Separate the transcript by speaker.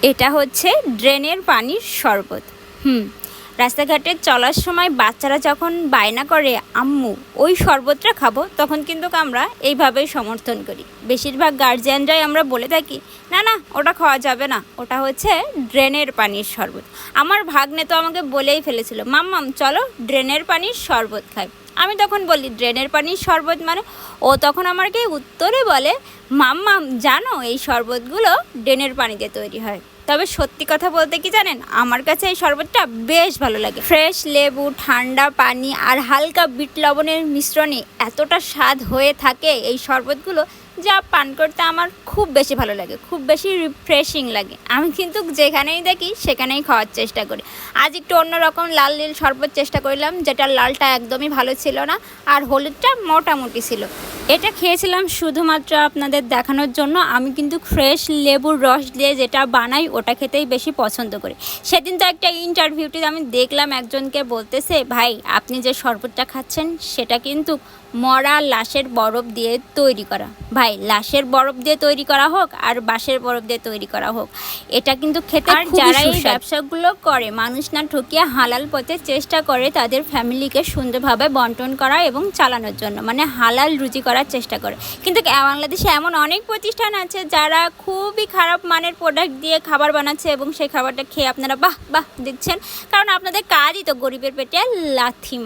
Speaker 1: এটা হচ্ছে ড্রেনের পানির শরবত। রাস্তাঘাটে চলার সময় বাচ্চারা যখন বায়না করে আম্মু ওই শরবতটা খাবো, তখন কিন্তু আমরা এইভাবেই সমর্থন করি। বেশিরভাগ গার্জিয়ানরাই আমরা বলে থাকি না না ওটা খাওয়া যাবে না, ওটা হচ্ছে ড্রেনের পানির শরবত। আমার ভাগ্নে তো আমাকে বলেই ফেলেছিল মাম্মাম চলো ড্রেনের পানির শরবত খাই। আমি তখন বলি ড্রেনের পানির শরবত মানে? ও তখন আমাকে উত্তরে বলে মাম্মাম জানো এই শরবতগুলো ড্রেনের পানিতে তৈরি হয়। তবে সত্যি কথা বলতে কি জানেন, আমার কাছে এই শরবতটা বেশ ভালো লাগে। ফ্রেশ লেবু, ঠান্ডা পানি আর হালকা বিট লবণের মিশ্রণে এতটা স্বাদ হয়ে থাকে এই শরবতগুলো, যা পান করতে আমার খুব বেশি ভালো লাগে, খুব বেশি রিফ্রেশিং লাগে। আমি কিন্তু যেখানেই দেখি সেখানেই খাওয়ার চেষ্টা করি। আজ একটু অন্যরকম লাল নীল শরবত চেষ্টা করলাম, যেটা লালটা একদমই ভালো ছিল না আর হলুদটা মোটামুটি ছিল। এটা খেয়েছিলাম শুধুমাত্র আপনাদের দেখানোর জন্য। আমি কিন্তু ফ্রেশ লেবুর রস দিয়ে যেটা বানাই ওটা খেতেই বেশি পছন্দ করি। সেদিন তো একটা ইন্টারভিউতে আমি দেখলাম একজনকে বলতেছে, ভাই আপনি যে শরবতটা খাচ্ছেন সেটা কিন্তু মরা লাশের বরফ দিয়ে তৈরি করা। ভাই লাশের বরফ দিয়ে তৈরি করা হোক আর বাঁশের বরফ দিয়ে তৈরি করা হোক, এটা কিন্তু খেতে আর যারা এই ব্যবসাগুলো করে মানুষ না ঠকিয়ে হালাল পথে চেষ্টা করে তাদের ফ্যামিলিকে সুন্দরভাবে বন্টন করা এবং চালানোর জন্য, মানে হালাল রুজি করার চেষ্টা করে। কিন্তু বাংলাদেশে এমন অনেক প্রতিষ্ঠান আছে যারা খুবই খারাপ মানের প্রোডাক্ট দিয়ে খাবার বানাচ্ছে এবং সেই খাবারটা খেয়ে আপনারা বাহ বাহ দিচ্ছেন, কারণ আপনাদের কাজই তো গরিবের পেটে লাথি।